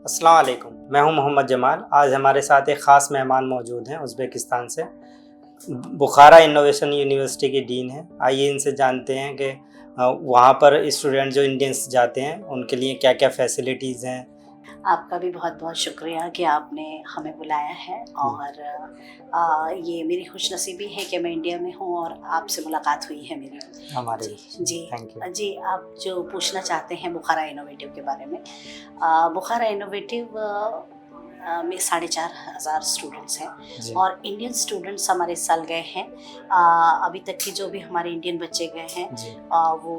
अस्सलाम वालेकुम, मैं हूं मोहम्मद जमाल। आज हमारे साथ एक ख़ास मेहमान मौजूद हैं उज़्बेकिस्तान से। बुखारा इनोवेशन यूनिवर्सिटी की डीन है। आइए इनसे जानते हैं कि वहाँ पर स्टूडेंट जो इंडियंस जाते हैं उनके लिए क्या क्या फैसिलिटीज़ हैं। आपका भी बहुत-बहुत शुक्रिया कि आपने हमें बुलाया है और ये मेरी खुशनसीबी है कि मैं इंडिया में हूँ और आपसे मुलाकात हुई है मेरी। हमारे जी, थैंक यू। जी, आप जो पूछना चाहते हैं बुखारा इनोवेटिव के बारे में। बुखारा इनोवेटिव में 4,500 स्टूडेंट्स हैं जी और इंडियन स्टूडेंट्स हमारे इस साल गए हैं। अभी तक के जो भी हमारे इंडियन बच्चे गए हैं जी वो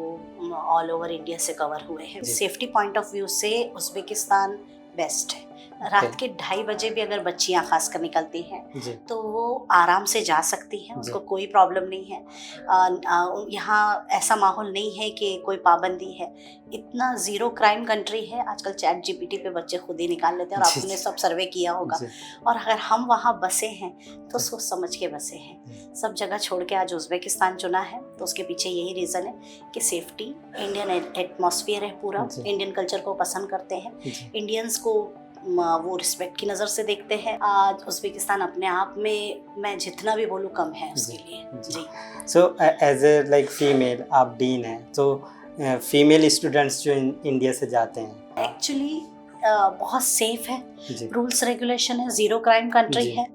ऑल ओवर इंडिया से कवर हुए हैं। जी। सेफ्टी पॉइंट ऑफ व्यू से उज़्बेकिस्तान बेस्ट है। रात के 2:30 बजे भी अगर बच्चियां खास कर निकलती हैं जी तो वो आराम से जा सकती हैं, जी उसको कोई प्रॉब्लम नहीं है। यहाँ ऐसा माहौल नहीं है कि कोई पाबंदी है। इतना ज़ीरो क्राइम कंट्री है। आजकल चैट जीपीटी पे बच्चे खुद ही निकाल लेते हैं और जी आपने जी सब सर्वे किया होगा। जी और अगर हम वहाँ बसे हैं तो जी। सोच समझ के बसे हैं। सब जगह छोड़ के आज उज़्बेकिस्तान चुना है तो उसके पीछे यही रीज़न है कि सेफ्टी, इंडियन एटमॉस्फेयर है पूरा, जी इंडियन कल्चर को पसंद करते हैं, जी। इंडियंस को वो रिस्पेक्ट की नज़र से देखते हैं। आज उज़्बेकिस्तान अपने आप में मैं जितना भी बोलूँ कम है उसके जी लिए। जी। जी, so as a like female आप डीन हैं, तो फीमेल स्टूडेंट्स जो इंडिया से जाते हैं। एक्चुअली बहुत सेफ है। जी रूल्स रेगुलेशन है, ज़ीरो क्राइम कंट्री जी है,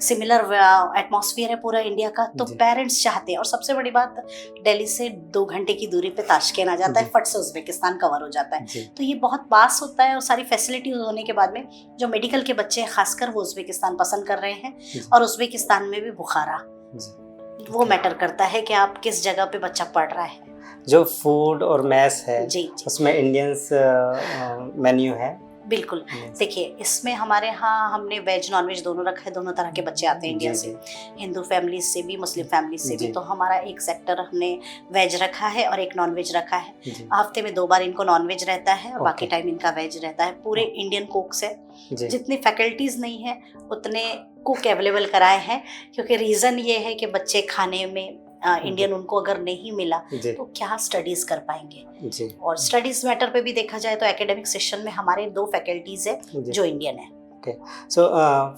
सिमिलर एटमॉस्फेयर है पूरा इंडिया का। तो जी पेरेंट्स चाहते हैं और सबसे बड़ी बात, दिल्ली से 2 घंटे की दूरी पे ताशकंद आ जाता है, जी फट से उज़्बेकिस्तान कवर हो जाता है। जी तो ये बहुत पास होता है और सारी फैसिलिटी होने के बाद में जो मेडिकल के बच्चे हैं खासकर वो उज़्बेकिस्तान पसंद कर रहे हैं। जी और उज़्बेकिस्तान में भी बुखारा जी। वो मैटर करता है कि आप किस जगह पे बच्चा पढ़ रहा है। जो फूड और मैस है जी, जी। उसमें इंडियंस मेन्यू है। बिल्कुल। Indians। देखिए, इसमें हमारे यहाँ हमने वेज नॉन-वेज दोनों रखा है, दोनों तरह के बच्चे आते हैं इंडिया जी से, जी हिंदू फैमिलीज़ से भी, मुस्लिम फैमिलीज़ से भी। जी तो हमारा एक सेक्टर हमने वेज रखा है और एक नॉन-वेज रखा है। जी हफ्ते में 2 बार इनको नॉन-वेज रहता है और बाकी ओके टाइम इनका वेज रहता है। पूरे इंडियन कुक्स हैं, जी जितनी फैकल्टीज़ नहीं है उतने कुक अवेलेबल कराए हैं, क्योंकि रीज़न ये है कि बच्चे खाने में इंडियन उनको अगर नहीं मिला जी तो क्या स्टडीज़ कर पाएँगे। जी और स्टडीज़ मैटर पे भी देखा जाए तो एकेडमिक सेशन में हमारे 2 फैकल्टीज़ हैं जी। जो इंडियन है। ओके। सो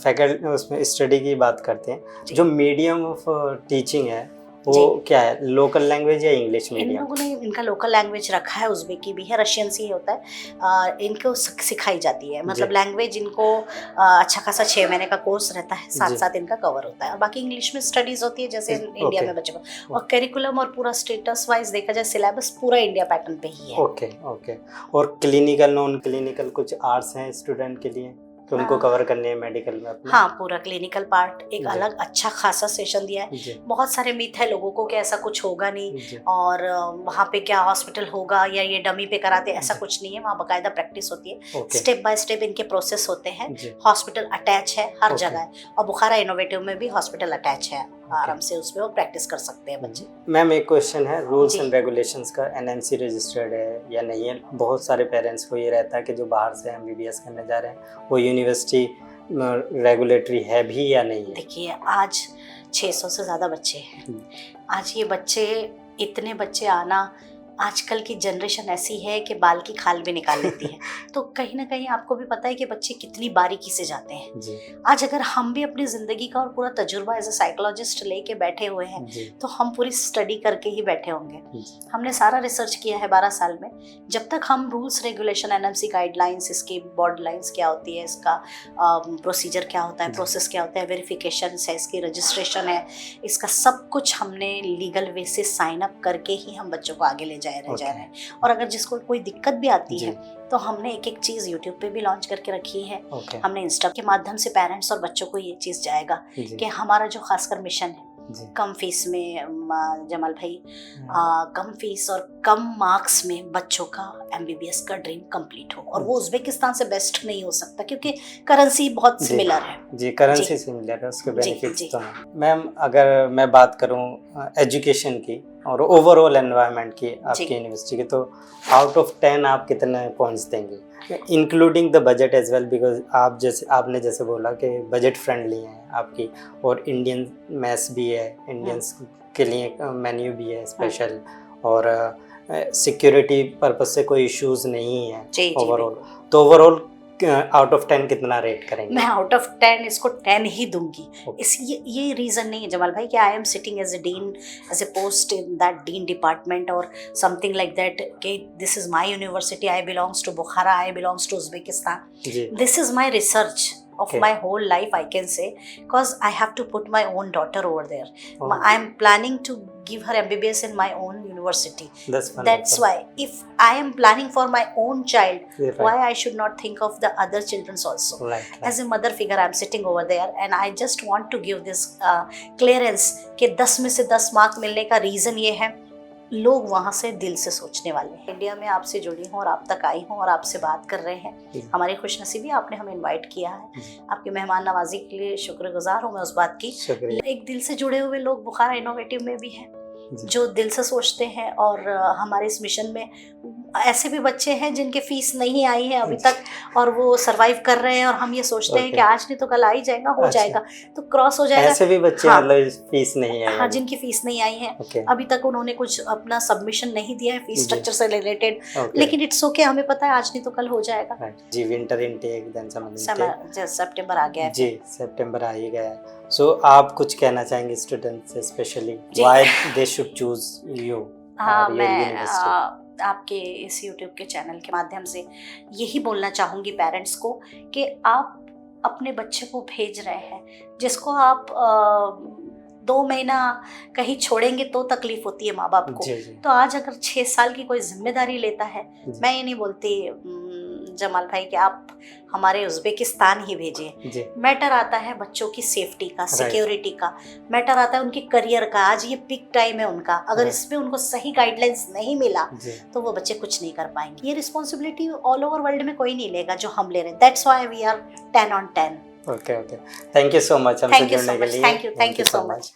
फैकल्टी उसमें स्टडी की बात करते हैं, जी। जो मीडियम ऑफ टीचिंग है वो जी। क्या है, लोकल लैंग्वेज या इंग्लिश इन मीडियम? लोगों ने इनका लोकल लैंग्वेज रखा है, उज़्बेकी भी है, रशियन से ही होता है। इनको सिखाई जाती है, जी मतलब लैंग्वेज इनको अच्छा खासा 6 महीने का कोर्स रहता है, साथ जी साथ इनका कवर होता है और बाकी इंग्लिश में स्टडीज़ होती है जैसे इंडिया ओके में बच्चों को। और करिकुलम और पूरा स्टेटस वाइज देखा जाए सिलेबस पूरा इंडिया पैटर्न पे ही है। Okay okay. और क्लिनिकल नॉन क्लिनिकल कुछ आर्ट्स हैं स्टूडेंट के लिए तो उनको हाँ। कवर करने हैं मेडिकल में अपने? हाँ, पूरा क्लिनिकल पार्ट एक जी अलग अच्छा खासा सेशन दिया है। जी बहुत सारे मिथ है लोगों को कि ऐसा कुछ होगा नहीं जी और वहाँ पे क्या हॉस्पिटल होगा या ये डमी पे कराते, ऐसा जी कुछ नहीं है। वहाँ बाकायदा प्रैक्टिस होती है, ओके स्टेप बाय स्टेप इनके प्रोसेस होते हैं। जी हॉस्पिटल अटैच है हर ओके जगह है और बुखारा इनोवेटिव में भी हॉस्पिटल अटैच है। ओके। आराम से उसमें वो प्रैक्टिस कर सकते हैं बच्चे। मैम एक क्वेश्चन है, रूल्स जी। एंड रेगुलेशंस का एनएमसी रजिस्टर्ड है या नहीं है? बहुत सारे पेरेंट्स को ये रहता है कि जो बाहर से एमबीबीएस करने जा रहे हैं वो यूनिवर्सिटी रेगुलेटरी है भी या नहीं है? देखिए, आज 600 से ज़्यादा बच्चे हैं। आज ये बच्चे, इतने बच्चे आना, आजकल की जनरेशन ऐसी है कि बाल की खाल भी निकाल लेती है। तो कहीं न कहीं आपको भी पता है कि बच्चे कितनी बारीकी से जाते हैं। जी आज अगर हम भी अपनी ज़िंदगी का और पूरा तजुर्बा एज़ अ साइकोलॉजिस्ट लेके बैठे हुए हैं, जी तो हम पूरी स्टडी करके ही बैठे होंगे। जी हमने सारा रिसर्च किया है 12 साल में। जब तक हम रूल्स रेगुलेशन, एनएमसी गाइडलाइंस, इसकी बॉर्डर लाइन्स क्या होती है, इसका प्रोसीजर क्या होता है, जी। प्रोसेस क्या होता है, वेरिफिकेशन है, इसकी रजिस्ट्रेशन है, इसका सब कुछ हमने लीगल वे से साइन अप करके ही हम बच्चों को आगे ले जा रहे हैं। और अगर जिसको कोई दिक्कत भी आती जी है तो हमने एक एक चीज़ यूट्यूब पे भी लॉन्च करके रखी है। ओके हमने इंस्टा के माध्यम से पेरेंट्स और बच्चों को ये चीज़ जाएगा जी कि हमारा जो खासकर मिशन है, जी कम फीस में जमाल भाई, कम फीस और कम मार्क्स में बच्चों का एमबीबीएस का ड्रीम कंप्लीट हो। और वो उज़्बेकिस्तान से बेस्ट नहीं हो सकता क्योंकि करेंसी बहुत जी सिमिलर है। जी, करेंसी जी सिमिलर है, उसके जी बेनिफिट्स जी। तो हैं। मैम अगर मैं बात करूं एजुकेशन की और ओवरऑल एनवायरनमेंट की आपकी जी यूनिवर्सिटी की, तो आउट ऑफ 10 आप कितने पॉइंट्स देंगे, including the budget as well? Because आपने जैसे बोला कि बजट फ्रेंडली है आपकी, और इंडियन मैस भी है, इंडियंस के लिए मेन्यू भी है स्पेशल, और सिक्योरिटी पर्पज से कोई इश्यूज नहीं है जी जी ओवरऑल। बिल्कुल। तो ओवरऑल आउट ऑफ 10 कितना रेट करेंगे? मैं आउट ऑफ 10 इसको 10 ही दूंगी। Okay. इस ये रीज़न नहीं है जमाल भाई कि I am sitting as a dean, as a post in that dean department और समथिंग लाइक दैट कि this is my university, I belongs to Bukhara, I belongs to Uzbekistan. जी This is my research of Okay. my whole life, I can say, because I have to put my own daughter over there. Oh. I am planning to give her MBBS in my own university. that's wonderful. That's why if I am planning for my own child, Right. why I should not think of the other children's also. Right. As a mother figure, I'm sitting over there and I just want to give this clearance कि 10 में से 10 mark मिलने का reason ये है, लोग वहाँ से दिल से सोचने वाले हैं। इंडिया में आपसे जुड़ी हूँ और आप तक आई हूँ और आपसे बात कर रहे हैं। हमारी खुशनसीबी आपने हमें इनवाइट किया है। आपकी मेहमान नवाजी के लिए शुक्रगुजार हूँ मैं उस बात की। शुक्रिया। एक दिल से जुड़े हुए लोग बुखारा इनोवेटिव में भी हैं, जी। जो दिल से सोचते हैं और हमारे इस मिशन में ऐसे भी बच्चे हैं जिनके फीस नहीं आई है अभी तक और वो सरवाइव कर रहे हैं और हम ये सोचते हैं कि आज नहीं तो कल आ ही जाएगा, हो जाएगा, तो क्रॉस हो जाएगा। ऐसे भी बच्चे हाँ। मतलब फीस नहीं आई? हाँ, जिनकी फीस नहीं आई है Okay. अभी तक उन्होंने कुछ अपना सबमिशन नहीं दिया है फीस जी। स्ट्रक्चर से रिलेटेड, Okay. लेकिन इट्स ओके, हमें पता है आज नहीं तो कल हो जाएगा। Right. जी winter intake then summer intake सितंबर आ गया है। जी सितंबर आ ही गया है। सो आप कुछ कहना चाहेंगे स्टूडेंट्स से, स्पेशली जी। Why they should choose you? हाँ, मैं आपके इस YouTube के चैनल के माध्यम से यही बोलना चाहूँगी पेरेंट्स को कि आप अपने बच्चे को भेज रहे हैं जिसको आप 2 महीना कहीं छोड़ेंगे तो तकलीफ होती है माँ बाप को। जी जी तो आज अगर 6 साल की कोई जिम्मेदारी लेता है, जी। मैं ये नहीं बोलती जमाल भाई कि आप हमारे उज्बेकिस्तान ही भेजिए। जी मैटर आता है बच्चों की सेफ्टी का, सिक्योरिटी का, मैटर आता है उनके करियर का। आज ये पिक टाइम है उनका, अगर Right. इसमें उनको सही गाइडलाइंस नहीं मिला जी तो वो बच्चे कुछ नहीं कर पाएंगे। ये रिस्पॉन्सिबिलिटी ऑल ओवर वर्ल्ड में कोई नहीं लेगा जो हम ले रहे हैं। That's why we are 10 on 10। Okay okay, thank you so much हमसे थैंक यू जुड़ने सो के मच, लिए। Thank you so much.